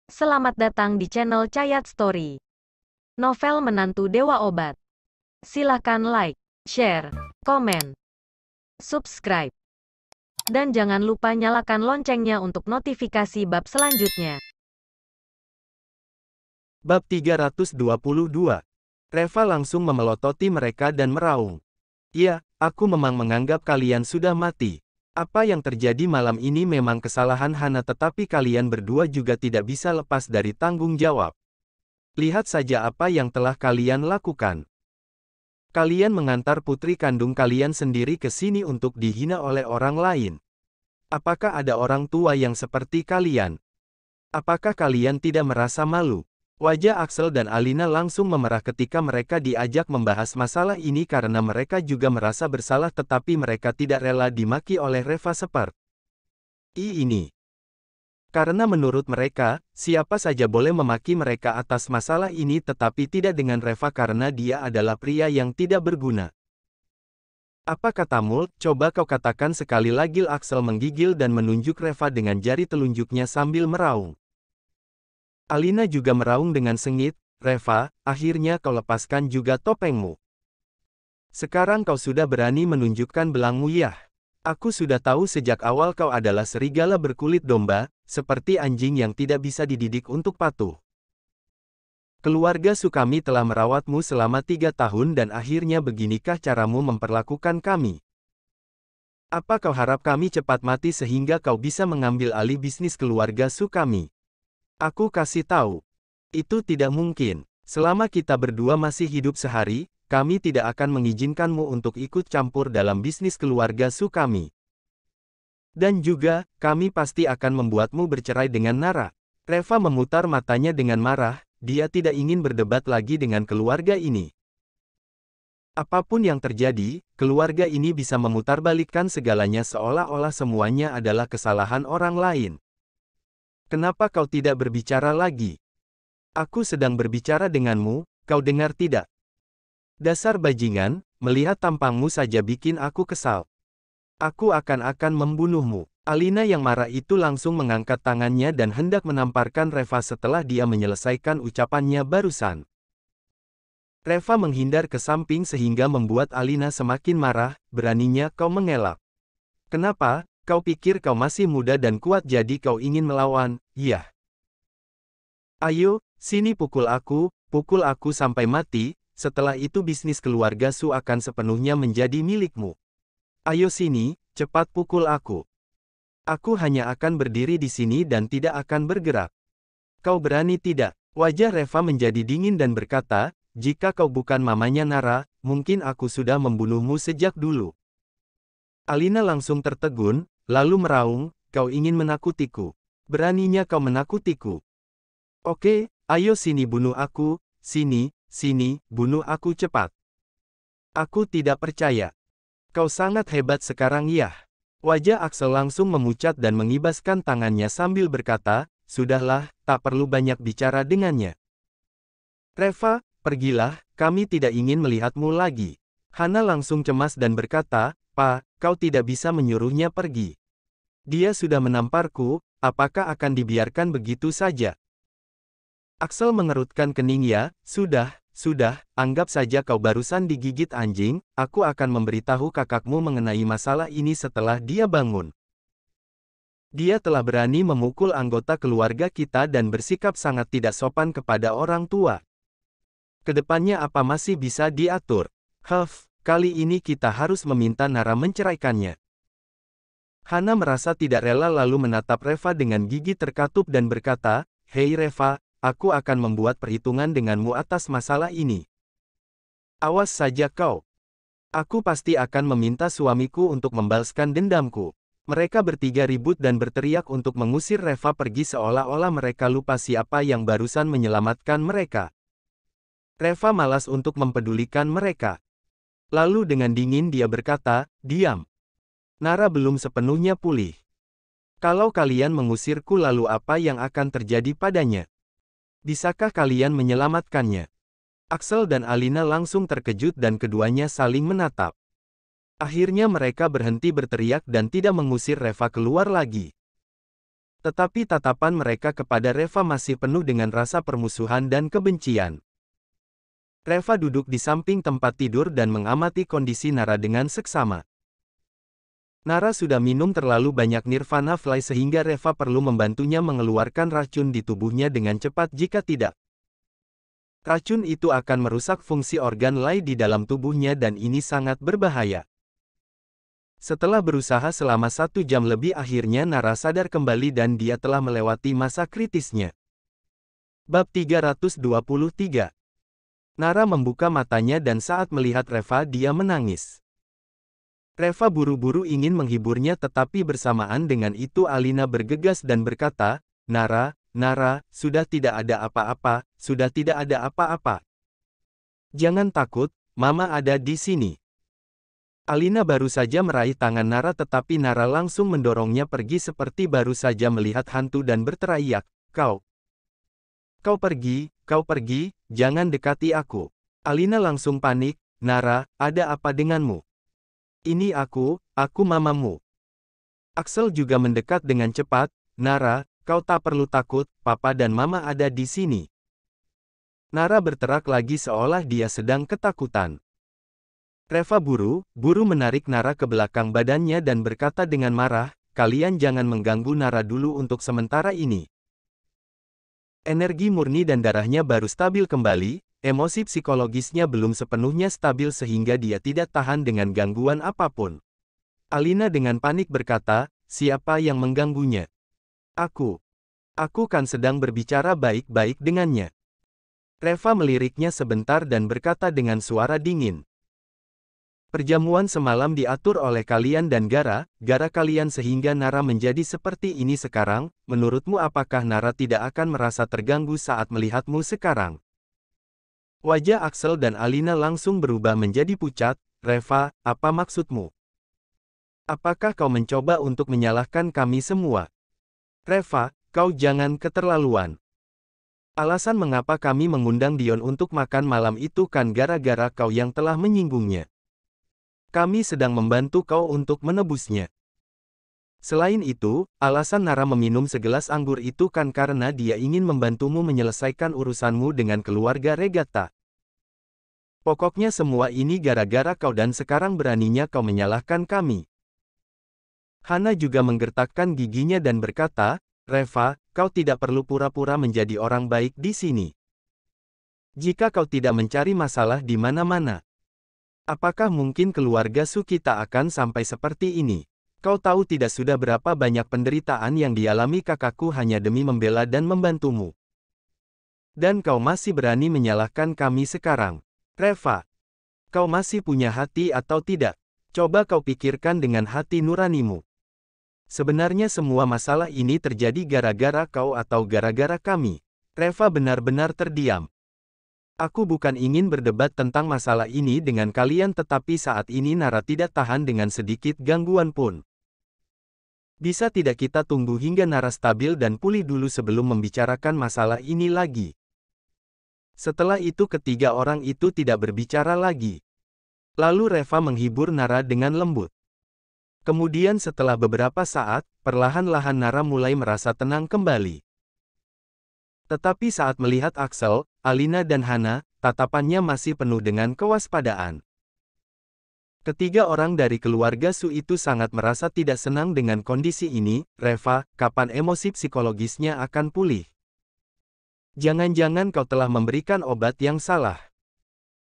Selamat datang di channel Cayat Story. Novel Menantu Dewa Obat. Silahkan like, share, komen, subscribe. Dan jangan lupa nyalakan loncengnya untuk notifikasi bab selanjutnya. Bab 322. Reva langsung memelototi mereka dan meraung. "Ya, aku memang menganggap kalian sudah mati. Apa yang terjadi malam ini memang kesalahan Hana, tetapi kalian berdua juga tidak bisa lepas dari tanggung jawab. Lihat saja apa yang telah kalian lakukan. Kalian mengantar putri kandung kalian sendiri ke sini untuk dihina oleh orang lain. Apakah ada orang tua yang seperti kalian? Apakah kalian tidak merasa malu?" Wajah Axel dan Alina langsung memerah ketika mereka diajak membahas masalah ini karena mereka juga merasa bersalah, tetapi mereka tidak rela dimaki oleh Reva seperti ini. Karena menurut mereka, siapa saja boleh memaki mereka atas masalah ini, tetapi tidak dengan Reva karena dia adalah pria yang tidak berguna. "Apa katamu? Coba kau katakan sekali lagi." Axel menggigil dan menunjuk Reva dengan jari telunjuknya sambil meraung. Alina juga meraung dengan sengit, "Reva, akhirnya kau lepaskan juga topengmu. Sekarang kau sudah berani menunjukkan belangmu ya? Aku sudah tahu sejak awal kau adalah serigala berkulit domba, seperti anjing yang tidak bisa dididik untuk patuh. Keluarga Sukami telah merawatmu selama 3 tahun dan akhirnya beginikah caramu memperlakukan kami? Apa kau harap kami cepat mati sehingga kau bisa mengambil alih bisnis keluarga Sukami? Aku kasih tahu. Itu tidak mungkin. Selama kita berdua masih hidup sehari, kami tidak akan mengizinkanmu untuk ikut campur dalam bisnis keluarga Sukami. Dan juga, kami pasti akan membuatmu bercerai dengan Nara." Reva memutar matanya dengan marah, dia tidak ingin berdebat lagi dengan keluarga ini. Apapun yang terjadi, keluarga ini bisa memutarbalikkan segalanya seolah-olah semuanya adalah kesalahan orang lain. "Kenapa kau tidak berbicara lagi? Aku sedang berbicara denganmu, kau dengar tidak? Dasar bajingan, melihat tampangmu saja bikin aku kesal. Aku akan membunuhmu." Alina yang marah itu langsung mengangkat tangannya dan hendak menamparkan Reva setelah dia menyelesaikan ucapannya barusan. Reva menghindar ke samping sehingga membuat Alina semakin marah. "Beraninya kau mengelak. Kenapa? Kau pikir kau masih muda dan kuat jadi kau ingin melawan, iya? Ayo, sini pukul aku sampai mati, setelah itu bisnis keluarga Su akan sepenuhnya menjadi milikmu. Ayo sini, cepat pukul aku. Aku hanya akan berdiri di sini dan tidak akan bergerak. Kau berani tidak?" Wajah Reva menjadi dingin dan berkata, "Jika kau bukan mamanya Nara, mungkin aku sudah membunuhmu sejak dulu." Alina langsung tertegun, lalu meraung, "Kau ingin menakutiku? Beraninya kau menakutiku? Oke, ayo sini bunuh aku, sini, bunuh aku cepat. Aku tidak percaya. Kau sangat hebat sekarang ya." Wajah Axel langsung memucat dan mengibaskan tangannya sambil berkata, "Sudahlah, tak perlu banyak bicara dengannya. Reva, pergilah, kami tidak ingin melihatmu lagi." Hana langsung cemas dan berkata, "Pa, kau tidak bisa menyuruhnya pergi. Dia sudah menamparku, apakah akan dibiarkan begitu saja?" Axel mengerutkan kening. "Ya, sudah, anggap saja kau barusan digigit anjing, aku akan memberitahu kakakmu mengenai masalah ini setelah dia bangun. Dia telah berani memukul anggota keluarga kita dan bersikap sangat tidak sopan kepada orang tua. Kedepannya apa masih bisa diatur? Kali ini kita harus meminta Nara menceraikannya." Hana merasa tidak rela lalu menatap Reva dengan gigi terkatup dan berkata, "Hei Reva, aku akan membuat perhitungan denganmu atas masalah ini. Awas saja kau. Aku pasti akan meminta suamiku untuk membalaskan dendamku." Mereka bertiga ribut dan berteriak untuk mengusir Reva pergi seolah-olah mereka lupa siapa yang barusan menyelamatkan mereka. Reva malas untuk mempedulikan mereka. Lalu dengan dingin dia berkata, "Diam. Nara belum sepenuhnya pulih. Kalau kalian mengusirku lalu apa yang akan terjadi padanya? Bisakah kalian menyelamatkannya?" Axel dan Alina langsung terkejut dan keduanya saling menatap. Akhirnya mereka berhenti berteriak dan tidak mengusir Reva keluar lagi. Tetapi tatapan mereka kepada Reva masih penuh dengan rasa permusuhan dan kebencian. Reva duduk di samping tempat tidur dan mengamati kondisi Nara dengan seksama. Nara sudah minum terlalu banyak Nirvana Fly sehingga Reva perlu membantunya mengeluarkan racun di tubuhnya dengan cepat jika tidak. Racun itu akan merusak fungsi organ lain di dalam tubuhnya dan ini sangat berbahaya. Setelah berusaha selama 1 jam lebih akhirnya Nara sadar kembali dan dia telah melewati masa kritisnya. Bab 323. Nara membuka matanya dan saat melihat Reva dia menangis. Reva buru-buru ingin menghiburnya tetapi bersamaan dengan itu Alina bergegas dan berkata, Nara, sudah tidak ada apa-apa, sudah tidak ada apa-apa. Jangan takut, Mama ada di sini. Alina baru saja meraih tangan Nara tetapi Nara langsung mendorongnya pergi seperti baru saja melihat hantu dan berteriak, Kau pergi, jangan dekati aku. Alina langsung panik, Nara, ada apa denganmu? Ini aku mamamu. Axel juga mendekat dengan cepat, Nara, kau tak perlu takut, Papa dan Mama ada di sini. Nara berterak lagi seolah dia sedang ketakutan. Reva buru menarik Nara ke belakang badannya dan berkata dengan marah, kalian jangan mengganggu Nara dulu untuk sementara ini. Energi murni dan darahnya baru stabil kembali, emosi psikologisnya belum sepenuhnya stabil sehingga dia tidak tahan dengan gangguan apapun. Alina dengan panik berkata, siapa yang mengganggunya? Aku kan sedang berbicara baik-baik dengannya. Reva meliriknya sebentar dan berkata dengan suara dingin. Perjamuan semalam diatur oleh kalian dan gara kalian sehingga Nara menjadi seperti ini sekarang, menurutmu apakah Nara tidak akan merasa terganggu saat melihatmu sekarang? Wajah Axel dan Alina langsung berubah menjadi pucat, Reva, apa maksudmu? Apakah kau mencoba untuk menyalahkan kami semua? Reva, kau jangan keterlaluan. Alasan mengapa kami mengundang Dion untuk makan malam itu kan gara-gara kau yang telah menyinggungnya. Kami sedang membantu kau untuk menebusnya. Selain itu, alasan Nara meminum segelas anggur itu kan karena dia ingin membantumu menyelesaikan urusanmu dengan keluarga Regatta. Pokoknya semua ini gara-gara kau dan sekarang beraninya kau menyalahkan kami. Hana juga menggertakkan giginya dan berkata, Reva, kau tidak perlu pura-pura menjadi orang baik di sini. Jika kau tidak mencari masalah di mana-mana, apakah mungkin keluarga Su kita akan sampai seperti ini? Kau tahu tidak sudah berapa banyak penderitaan yang dialami kakakku hanya demi membela dan membantumu. Dan kau masih berani menyalahkan kami sekarang. Reva, kau masih punya hati atau tidak? Coba kau pikirkan dengan hati nuranimu. Sebenarnya semua masalah ini terjadi gara-gara kau atau gara-gara kami. Reva benar-benar terdiam. Aku bukan ingin berdebat tentang masalah ini dengan kalian tetapi saat ini Nara tidak tahan dengan sedikit gangguan pun. Bisa tidak kita tunggu hingga Nara stabil dan pulih dulu sebelum membicarakan masalah ini lagi? Setelah itu ketiga orang itu tidak berbicara lagi. Lalu Reva menghibur Nara dengan lembut. Kemudian setelah beberapa saat, perlahan-lahan Nara mulai merasa tenang kembali. Tetapi saat melihat Axel, Alina dan Hana, tatapannya masih penuh dengan kewaspadaan. Ketiga orang dari keluarga Su itu sangat merasa tidak senang dengan kondisi ini. Reva, kapan emosi psikologisnya akan pulih? Jangan-jangan kau telah memberikan obat yang salah.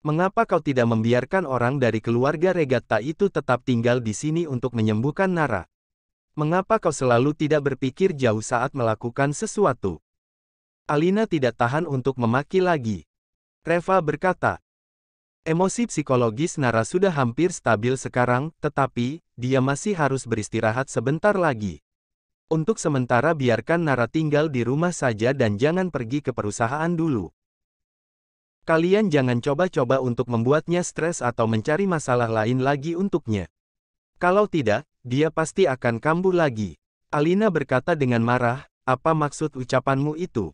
Mengapa kau tidak membiarkan orang dari keluarga Regatta itu tetap tinggal di sini untuk menyembuhkan Nara? Mengapa kau selalu tidak berpikir jauh saat melakukan sesuatu? Alina tidak tahan untuk memaki lagi. Reva berkata, emosi psikologis Nara sudah hampir stabil sekarang, tetapi, dia masih harus beristirahat sebentar lagi. Untuk sementara biarkan Nara tinggal di rumah saja dan jangan pergi ke perusahaan dulu. Kalian jangan coba-coba untuk membuatnya stres atau mencari masalah lain lagi untuknya. Kalau tidak, dia pasti akan kambuh lagi. Alina berkata dengan marah, apa maksud ucapanmu itu?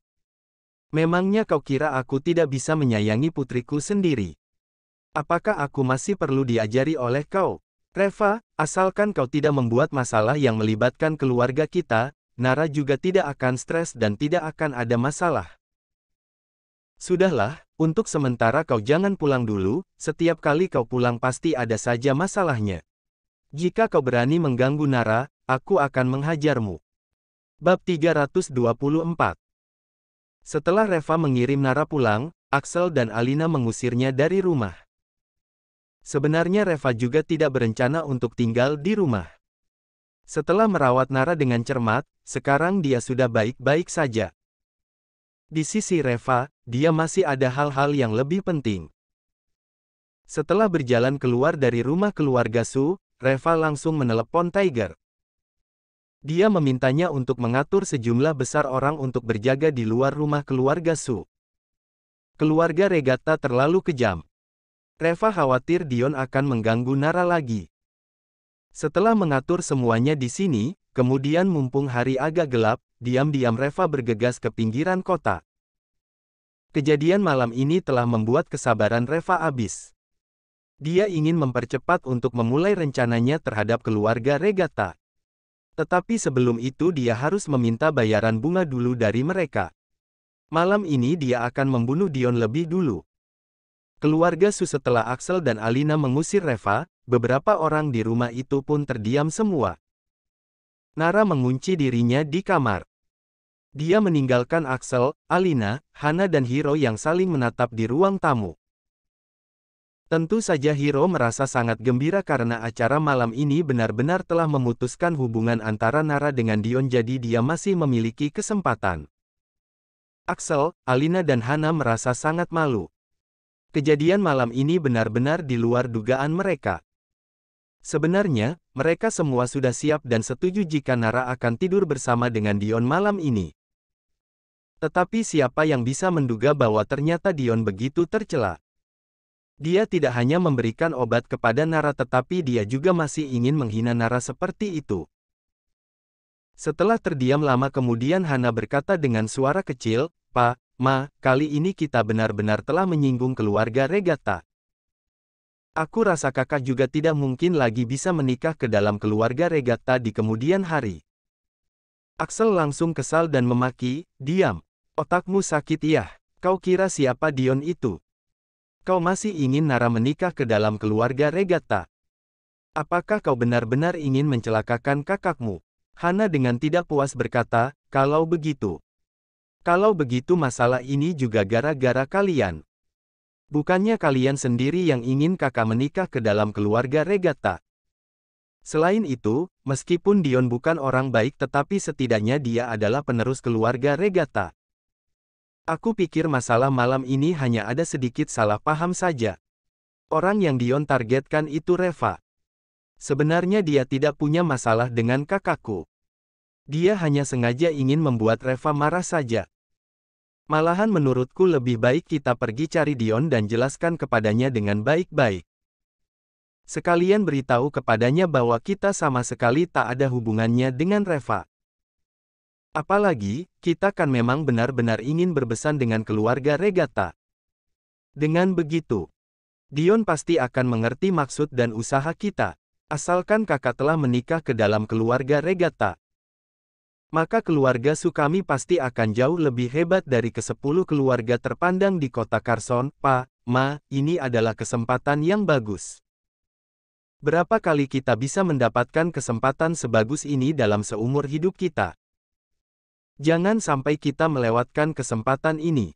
Memangnya kau kira aku tidak bisa menyayangi putriku sendiri? Apakah aku masih perlu diajari oleh kau? Reva, asalkan kau tidak membuat masalah yang melibatkan keluarga kita, Nara juga tidak akan stres dan tidak akan ada masalah. Sudahlah, untuk sementara kau jangan pulang dulu, setiap kali kau pulang pasti ada saja masalahnya. Jika kau berani mengganggu Nara, aku akan menghajarmu. Bab 324. Setelah Reva mengirim Nara pulang, Axel dan Alina mengusirnya dari rumah. Sebenarnya Reva juga tidak berencana untuk tinggal di rumah. Setelah merawat Nara dengan cermat, sekarang dia sudah baik-baik saja. Di sisi Reva, dia masih ada hal-hal yang lebih penting. Setelah berjalan keluar dari rumah keluarga Su, Reva langsung menelepon Tiger. Dia memintanya untuk mengatur sejumlah besar orang untuk berjaga di luar rumah keluarga Su. Keluarga Regatta terlalu kejam. Reva khawatir Dion akan mengganggu Nara lagi. Setelah mengatur semuanya di sini, kemudian mumpung hari agak gelap, diam-diam Reva bergegas ke pinggiran kota. Kejadian malam ini telah membuat kesabaran Reva habis. Dia ingin mempercepat untuk memulai rencananya terhadap keluarga Regatta. Tetapi sebelum itu dia harus meminta bayaran bunga dulu dari mereka. Malam ini dia akan membunuh Dion lebih dulu. Keluarga Su setelah Axel dan Alina mengusir Reva, beberapa orang di rumah itu pun terdiam semua. Nara mengunci dirinya di kamar. Dia meninggalkan Axel, Alina, Hana dan Hiro yang saling menatap di ruang tamu. Tentu saja Hiro merasa sangat gembira karena acara malam ini benar-benar telah memutuskan hubungan antara Nara dengan Dion, jadi dia masih memiliki kesempatan. Axel, Alina dan Hana merasa sangat malu. Kejadian malam ini benar-benar di luar dugaan mereka. Sebenarnya, mereka semua sudah siap dan setuju jika Nara akan tidur bersama dengan Dion malam ini. Tetapi siapa yang bisa menduga bahwa ternyata Dion begitu tercela. Dia tidak hanya memberikan obat kepada Nara tetapi dia juga masih ingin menghina Nara seperti itu. Setelah terdiam lama kemudian Hana berkata dengan suara kecil, "Pa, Ma, kali ini kita benar-benar telah menyinggung keluarga Regatta. Aku rasa kakak juga tidak mungkin lagi bisa menikah ke dalam keluarga Regatta di kemudian hari." Axel langsung kesal dan memaki, "Diam. Otakmu sakit ya. Kau kira siapa Dion itu? Kau masih ingin Nara menikah ke dalam keluarga Regatta? Apakah kau benar-benar ingin mencelakakan kakakmu?" Hana dengan tidak puas berkata, Kalau begitu masalah ini juga gara-gara kalian. Bukannya kalian sendiri yang ingin kakak menikah ke dalam keluarga Regatta. Selain itu, meskipun Dion bukan orang baik tetapi setidaknya dia adalah penerus keluarga Regatta. Aku pikir masalah malam ini hanya ada sedikit salah paham saja. Orang yang Dion targetkan itu Reva. Sebenarnya dia tidak punya masalah dengan kakakku. Dia hanya sengaja ingin membuat Reva marah saja. Malahan menurutku lebih baik kita pergi cari Dion dan jelaskan kepadanya dengan baik-baik. Sekalian beritahu kepadanya bahwa kita sama sekali tak ada hubungannya dengan Reva. Apalagi, kita kan memang benar-benar ingin berbesan dengan keluarga Regatta. Dengan begitu, Dion pasti akan mengerti maksud dan usaha kita. Asalkan kakak telah menikah ke dalam keluarga Regatta, maka keluarga Su kami pasti akan jauh lebih hebat dari ke-10 keluarga terpandang di kota Carson. Pa, Ma, ini adalah kesempatan yang bagus. Berapa kali kita bisa mendapatkan kesempatan sebagus ini dalam seumur hidup kita? Jangan sampai kita melewatkan kesempatan ini.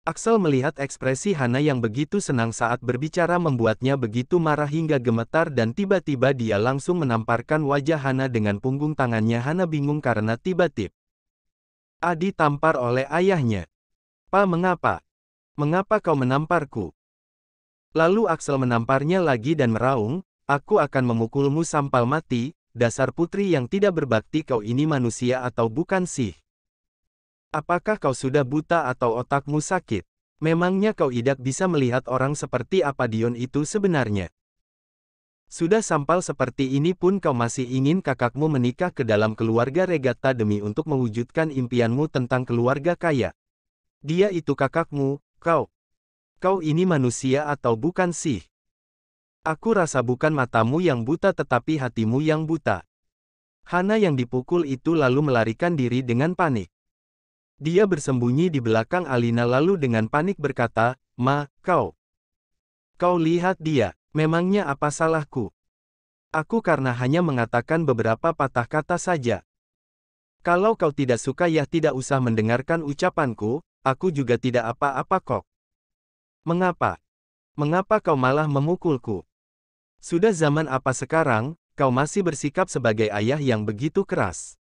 Axel melihat ekspresi Hana yang begitu senang saat berbicara membuatnya begitu marah hingga gemetar dan tiba-tiba dia langsung menamparkan wajah Hana dengan punggung tangannya. Hana bingung karena tiba-tiba ditampar oleh ayahnya. Pa, mengapa? Mengapa kau menamparku? Lalu Axel menamparnya lagi dan meraung, aku akan memukulmu sampai mati. Dasar putri yang tidak berbakti, kau ini manusia atau bukan sih? Apakah kau sudah buta atau otakmu sakit? Memangnya kau tidak bisa melihat orang seperti apa Dion itu sebenarnya? Sudah sampal seperti ini pun kau masih ingin kakakmu menikah ke dalam keluarga Regatta demi untuk mewujudkan impianmu tentang keluarga kaya. Dia itu kakakmu, kau ini manusia atau bukan sih? Aku rasa bukan matamu yang buta tetapi hatimu yang buta. Hana yang dipukul itu lalu melarikan diri dengan panik. Dia bersembunyi di belakang Alina lalu dengan panik berkata, "Ma, kau lihat dia, memangnya apa salahku? Aku karena hanya mengatakan beberapa patah kata saja. Kalau kau tidak suka ya tidak usah mendengarkan ucapanku, aku juga tidak apa-apa kok. Mengapa? Mengapa kau malah memukulku? Sudah zaman apa sekarang, kau masih bersikap sebagai ayah yang begitu keras?"